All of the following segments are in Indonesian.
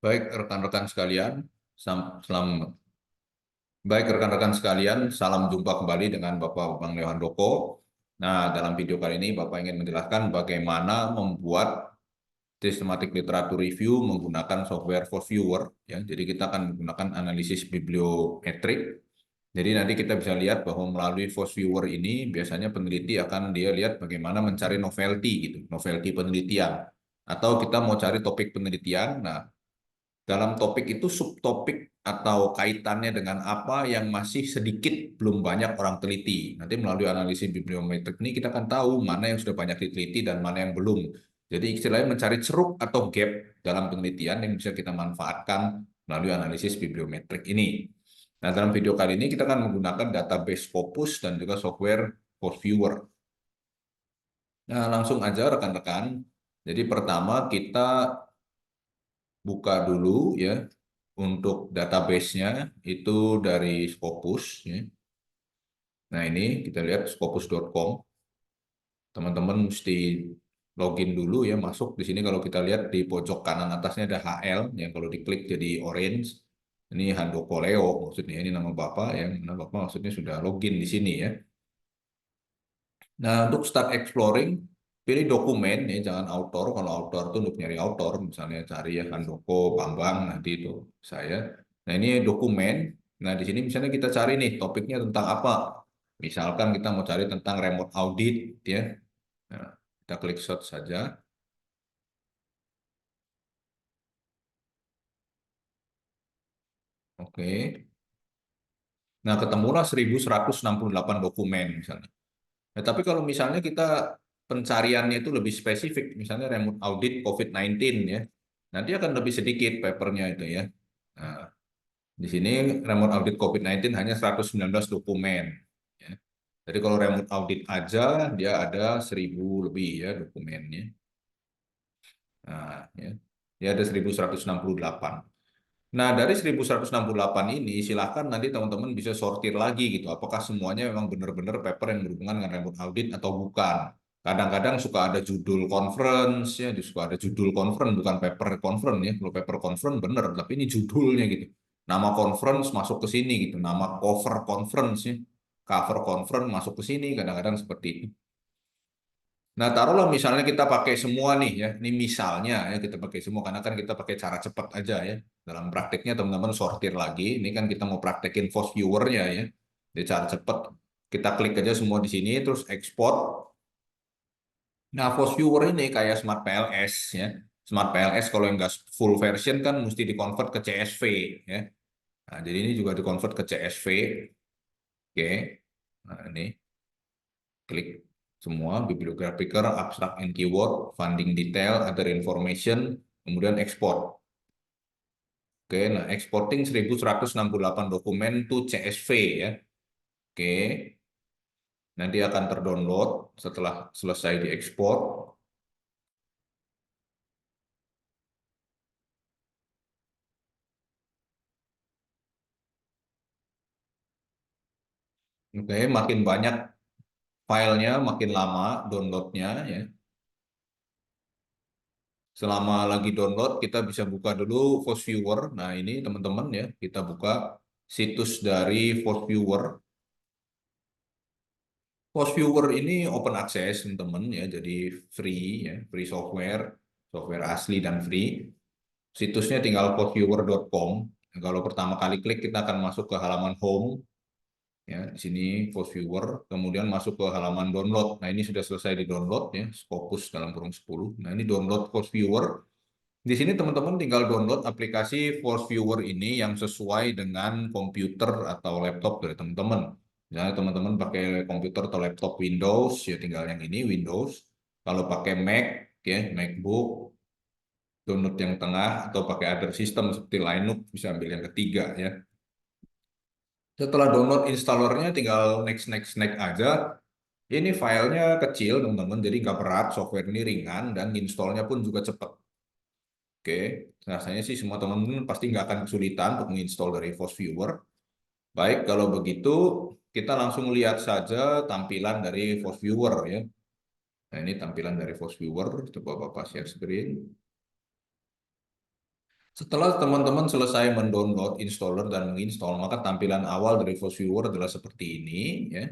Baik rekan-rekan sekalian, salam baik rekan-rekan sekalian, salam jumpa kembali dengan Bapak Bang Leo Handoko. Nah, dalam video kali ini Bapak ingin menjelaskan bagaimana membuat systematic literature review menggunakan software Force Viewer ya. Jadi kita akan menggunakan analisis bibliometrik. Jadi nanti kita bisa lihat bahwa melalui Force Viewer ini biasanya peneliti akan dia lihat bagaimana mencari novelty gitu, novelty penelitian. Atau kita mau cari topik penelitian. Nah, dalam topik itu subtopik atau kaitannya dengan apa yang masih sedikit belum banyak orang teliti. Nanti melalui analisis bibliometrik ini kita akan tahu mana yang sudah banyak diteliti dan mana yang belum. Jadi istilahnya mencari ceruk atau gap dalam penelitian yang bisa kita manfaatkan melalui analisis bibliometrik ini. Nah, dalam video kali ini kita akan menggunakan database Scopus dan juga software Force Viewer. Nah, langsung aja rekan-rekan. Jadi pertama kita buka dulu ya untuk database-nya itu dari Scopus ya. Nah, ini kita lihat scopus.com. Teman-teman mesti login dulu ya, masuk di sini kalau kita lihat di pojok kanan atasnya ada HL yang kalau diklik jadi orange. Ini Handoko Leo maksudnya, ini nama Bapak yang nama Bapak maksudnya sudah login di sini ya. Nah, untuk start exploring, pilih dokumen ya, jangan author. Kalau author itu untuk nyari author, misalnya cari ya Handoko, Bambang, nanti itu saya. Nah, ini dokumen. Nah, di sini misalnya kita cari nih topiknya tentang apa. Misalkan kita mau cari tentang remote audit ya. Nah, kita klik search saja. Oke. Nah, ketemulah 1168 dokumen misalnya. Nah, tapi kalau misalnya kita pencariannya itu lebih spesifik, misalnya remote audit COVID-19 ya, nanti akan lebih sedikit papernya itu ya. Nah, di sini remote audit COVID-19 hanya 119 dokumen. Ya. Jadi kalau remote audit aja dia ada 1000 lebih ya dokumennya. Nah, ya. Dia ada 1168. Nah, dari 1168 ini silahkan nanti teman-teman bisa sortir lagi gitu. Apakah semuanya memang benar-benar paper yang berhubungan dengan remote audit atau bukan. Kadang-kadang suka ada judul conference ya, suka ada judul conference bukan paper conference ya. Kalau paper conference bener, tapi ini judulnya gitu. Nama conference masuk ke sini gitu, nama cover conference ya. Cover conference masuk ke sini kadang-kadang seperti itu. Nah, taruhlah misalnya kita pakai semua nih ya. Ini misalnya ya kita pakai semua karena kan kita pakai cara cepat aja ya. Dalam prakteknya teman-teman sortir lagi. Ini kan kita mau praktekin force viewer-nya ya. Di cara cepat kita klik aja semua di sini terus export. Nah, force viewer ini kayak Smart PLS ya. Smart PLS kalau yang nggak full version kan mesti dikonvert ke CSV ya. Nah, jadi ini juga dikonvert ke CSV. Oke. Nah, ini klik semua, bibliographical, abstract and keyword, funding detail, other information, kemudian export. Oke, nah exporting 1168 dokumen to CSV ya. Oke, nanti akan terdownload setelah selesai diekspor. Oke, makin banyak filenya, makin lama downloadnya ya. Selama lagi download, kita bisa buka dulu Force Viewer. Nah, ini teman-teman ya, kita buka situs dari Force Viewer. Post Viewer ini open access teman-teman ya, jadi free ya, free software, software asli dan free. Situsnya tinggal postviewer.com. Nah, kalau pertama kali klik kita akan masuk ke halaman home ya, di sini Post Viewer, kemudian masuk ke halaman download. Nah, ini sudah selesai di-download ya, Scopus dalam kurung 10. Nah, ini download Post Viewer. Di sini teman-teman tinggal download aplikasi Force Viewer ini yang sesuai dengan komputer atau laptop dari teman-teman. Misalnya teman-teman pakai komputer atau laptop Windows, ya tinggal yang ini Windows. Kalau pakai Mac, ya MacBook, download yang tengah, atau pakai other system seperti Linux, bisa ambil yang ketiga ya. Setelah download installernya tinggal next, next, next aja. Ini filenya kecil teman-teman, jadi nggak berat, software ini ringan, dan installnya pun juga cepat. Oke, rasanya sih semua teman-teman pasti nggak akan kesulitan untuk menginstall dari Force Viewer. Baik, kalau begitu kita langsung lihat saja tampilan dari Force Viewer ya. Nah, ini tampilan dari Force Viewer. Coba Bapak share screen. Setelah teman-teman selesai mendownload, installer, dan menginstall, maka tampilan awal dari Force Viewer adalah seperti ini, ya.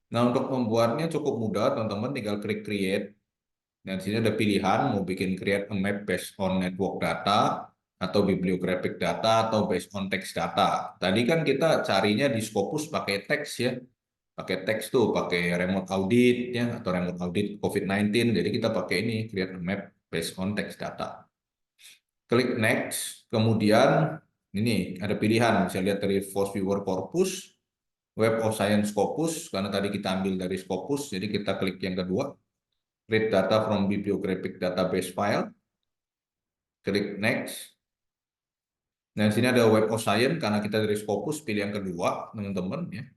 Nah, untuk membuatnya cukup mudah, teman-teman tinggal klik Create. Dan di sini ada pilihan mau bikin create a map based on network data atau bibliographic data atau based on text data. Tadi kan kita carinya di Scopus pakai teks ya. Pakai teks tuh, pakai remote audit ya atau remote audit COVID-19. Jadi kita pakai ini create a map based on text data. Klik next, kemudian ini ada pilihan bisa lihat dari Force Viewer Corpus, Web of Science Scopus karena tadi kita ambil dari Scopus, jadi kita klik yang kedua. Read data from bibliographic database file. Klik next. Nah, di sini ada Web of Science karena kita dari Scopus pilih yang kedua, teman-teman ya.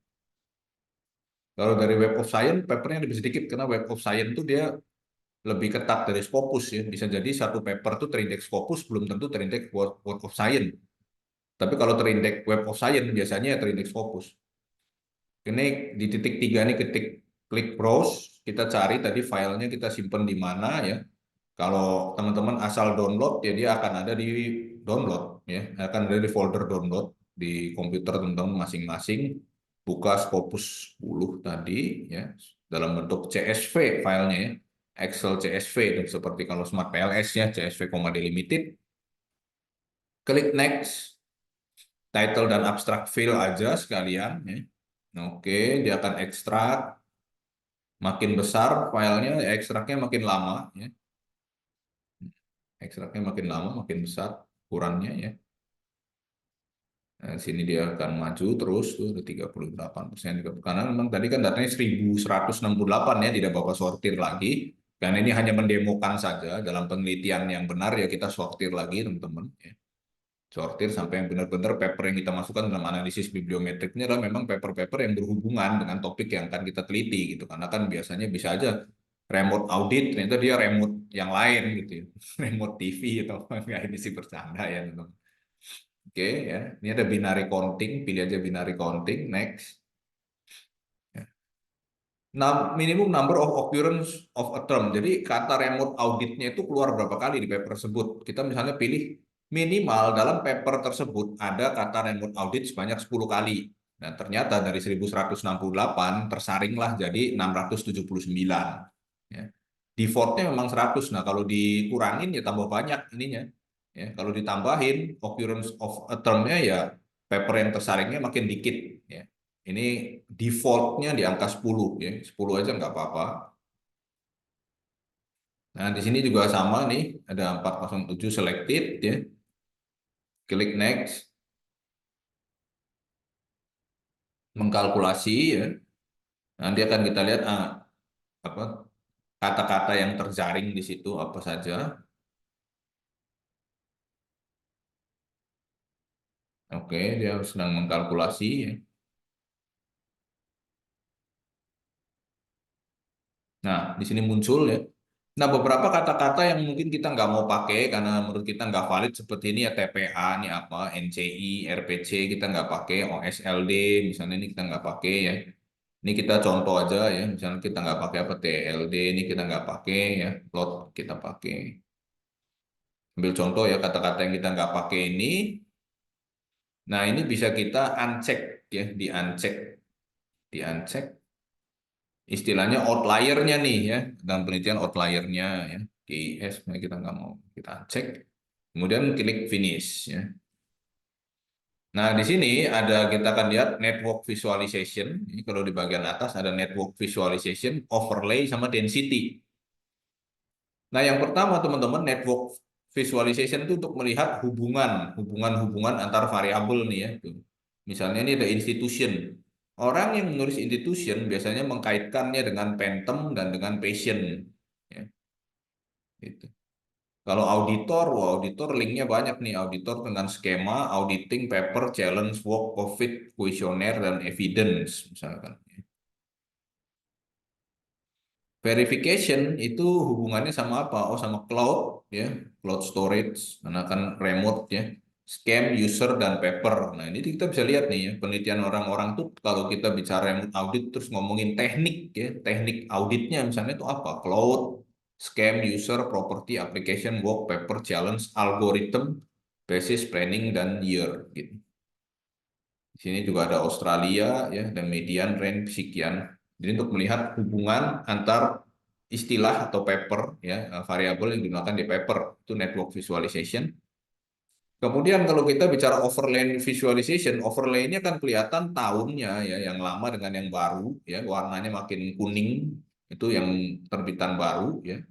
Kalau dari Web of Science, papernya lebih sedikit karena Web of Science itu dia lebih ketat dari Scopus ya. Bisa jadi satu paper itu terindeks Scopus belum tentu terindeks Web of Science. Tapi kalau terindeks Web of Science biasanya ya terindeks Scopus. Ini di titik 3 ini ketik klik browse, kita cari tadi filenya kita simpan di mana ya. Kalau teman-teman asal download ya dia akan ada di download ya, akan ada di folder download di komputer teman-teman masing-masing. Buka Scopus 10 tadi ya dalam bentuk CSV filenya ya. Excel CSV dan seperti kalau Smart PLS ya CSV, delimited. Klik next, title dan abstract fill aja sekalian ya. Oke, dia akan ekstrak. Makin besar filenya, ekstraknya makin lama ya. Ekstraknya makin lama, makin besar ukurannya ya. Nah, sini dia akan maju terus tuh ada 38%. Karena memang tadi kan datanya 1168 ya, tidak Bapak sortir lagi. Karena ini hanya mendemokan saja dalam penelitian yang benar ya kita sortir lagi teman-teman ya. Sortir sampai yang benar-benar paper yang kita masukkan dalam analisis bibliometriknya adalah memang paper-paper yang berhubungan dengan topik yang akan kita teliti gitu. Karena kan biasanya bisa aja remote audit ternyata dia remote yang lain gitu ya. Remote TV atau apa enggak, ini sih bercanda ya teman-teman. Oke ya, ini ada binary counting, pilih aja binary counting, next. Ya. Nah, minimum number of occurrence of a term. Jadi kata remote auditnya itu keluar berapa kali di paper tersebut. Kita misalnya pilih minimal dalam paper tersebut ada kata remote audit sebanyak 10 kali. Nah, ternyata dari 1168 tersaringlah jadi 679. Ya. Defaultnya memang 100. Nah, kalau dikurangin ya tambah banyak ininya. Ya, kalau ditambahin occurrence of a term-nya ya paper yang tersaringnya makin dikit. Ya. Ini defaultnya di angka 10 ya. 10 aja nggak apa-apa. Nah, di sini juga sama nih, ada 407 selected ya. Klik next, mengkalkulasi ya. Nanti akan kita lihat apa kata-kata yang terjaring di situ apa saja. Oke, dia sedang mengkalkulasi ya. Nah, di sini muncul ya. Nah, beberapa kata-kata yang mungkin kita nggak mau pakai karena menurut kita nggak valid seperti ini ya TPA, ini apa, NCI, RPC kita nggak pakai, OSLD misalnya ini kita nggak pakai ya. Ini kita contoh aja ya, misalnya kita nggak pakai apa TLD, ini kita nggak pakai ya, plot kita pakai. Ambil contoh ya kata-kata yang kita nggak pakai ini. Nah, ini bisa kita uncheck ya, di uncheck. Istilahnya outliernya nih ya, dalam penelitian outliernya ya, KIS, nah kita nggak mau, kita cek, kemudian klik finish ya. Nah di sini ada kita akan lihat network visualization, ini kalau di bagian atas ada network visualization, overlay sama density. Nah yang pertama teman-teman network visualization itu untuk melihat hubungan antar variabel nih ya. Tuh. Misalnya ini ada institution. Orang yang menulis institution biasanya mengkaitkannya dengan Phantom dan dengan Patient. Ya, gitu. Kalau auditor, wah, auditor linknya banyak nih. Auditor dengan skema, auditing, paper, challenge, work, COVID, kuesioner, dan evidence, misalkan. Verification itu hubungannya sama apa? Oh, sama cloud, ya, cloud storage, karena kan remote, ya, scam, user, dan paper. Nah, ini kita bisa lihat nih, ya, penelitian orang-orang tuh kalau kita bicara remote audit terus ngomongin teknik, ya, teknik auditnya misalnya itu apa? Cloud, Scam User Property Application Work Paper Challenge Algorithm Basis Planning dan Year gitu. Di sini juga ada Australia ya dan median range sekian. Jadi untuk melihat hubungan antar istilah atau paper ya variabel yang digunakan di paper itu network visualization. Kemudian kalau kita bicara overlay visualization, overlay-nya kan kelihatan tahunnya ya yang lama dengan yang baru ya warnanya makin kuning itu yang terbitan baru ya.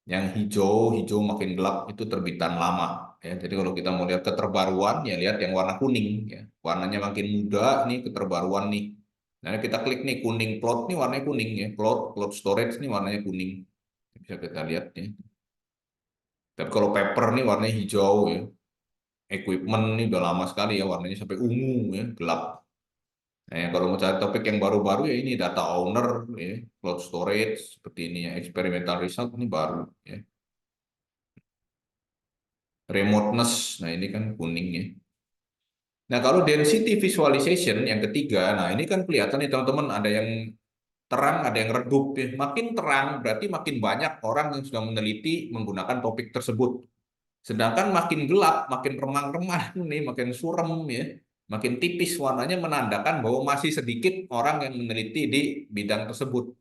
Yang hijau, hijau makin gelap itu terbitan lama. Ya, jadi kalau kita mau lihat keterbaruan, ya lihat yang warna kuning. Ya. Warnanya makin muda, nih keterbaruan nih. Nah, kita klik nih kuning plot nih warnanya kuning ya. Plot storage nih warnanya kuning. Bisa kita lihat ya. Tapi kalau paper nih warnanya hijau ya. Equipment nih udah lama sekali ya warnanya sampai ungu ya, gelap. Nah, ya, kalau mau cari topik yang baru-baru ya ini data owner ya, cloud storage seperti ini ya, experimental result ini baru ya. Remoteness, nah ini kan kuning ya. Nah, kalau density visualization yang ketiga, nah ini kan kelihatan nih teman-teman ada yang terang, ada yang redup ya. Makin terang berarti makin banyak orang yang sudah meneliti menggunakan topik tersebut. Sedangkan makin gelap, makin remang-remang nih, makin surem ya, makin tipis warnanya menandakan bahwa masih sedikit orang yang meneliti di bidang tersebut.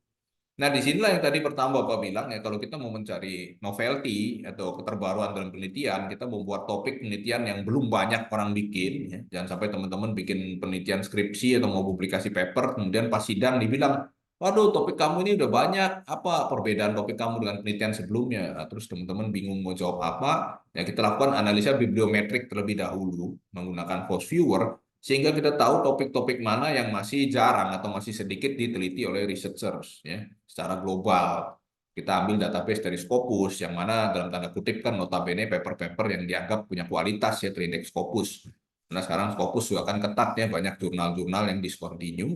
Nah, disinilah yang tadi pertama Bapak bilang ya, kalau kita mau mencari novelty atau keterbaruan dalam penelitian, kita membuat topik penelitian yang belum banyak orang bikin. Ya. Jangan sampai teman-teman bikin penelitian skripsi atau mau publikasi paper, kemudian pas sidang dibilang, waduh topik kamu ini udah banyak, apa perbedaan topik kamu dengan penelitian sebelumnya? Nah, terus teman-teman bingung mau jawab apa, ya kita lakukan analisa bibliometrik terlebih dahulu menggunakan Force Viewer, sehingga kita tahu topik-topik mana yang masih jarang atau masih sedikit diteliti oleh researchers ya secara global. Kita ambil database dari Scopus yang mana dalam tanda kutip kan notabene paper-paper yang dianggap punya kualitas ya terindeks Scopus. Karena sekarang Scopus juga kan ketat ya banyak jurnal-jurnal yang discontinue.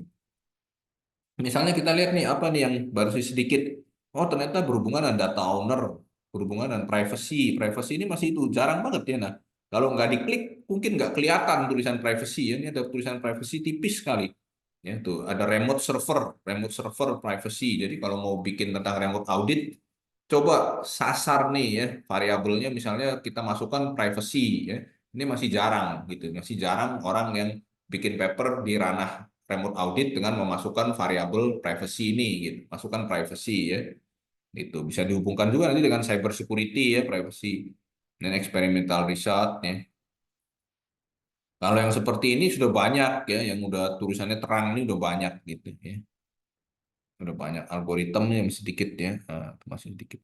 Misalnya kita lihat nih apa nih yang baru sedikit. Oh ternyata berhubungan dengan data owner, berhubungan dengan privacy. Privacy ini masih itu jarang banget ya. Nah kalau nggak diklik mungkin nggak kelihatan tulisan privacy ya. Ini ada tulisan privacy tipis sekali. Ya tuh ada remote server privacy. Jadi kalau mau bikin tentang remote audit, coba sasar nih ya variabelnya misalnya kita masukkan privacy ya. Ini masih jarang gitu. Masih jarang orang yang bikin paper di ranah remote audit dengan memasukkan variabel privacy ini gitu. Masukkan privacy ya. Itu bisa dihubungkan juga nanti dengan cyber security ya privacy dan experimental result ya. Kalau yang seperti ini sudah banyak ya yang udah tulisannya terang ini udah banyak gitu ya. Udah banyak algoritmanya yang sedikit ya. Nah, itu masih sedikit.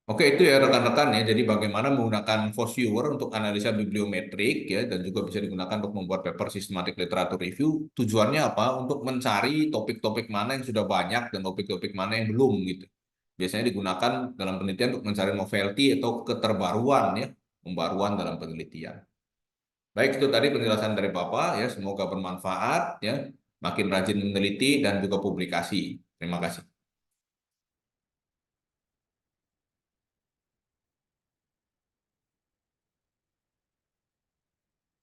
Oke, itu ya rekan-rekan ya. Jadi bagaimana menggunakan Force Viewer untuk analisa bibliometrik ya dan juga bisa digunakan untuk membuat paper systematic literature review. Tujuannya apa? Untuk mencari topik-topik mana yang sudah banyak dan topik-topik mana yang belum gitu. Biasanya digunakan dalam penelitian untuk mencari novelty atau keterbaruan ya, pembaruan dalam penelitian. Baik itu tadi penjelasan dari Bapak ya, semoga bermanfaat ya. Makin rajin meneliti dan juga publikasi. Terima kasih.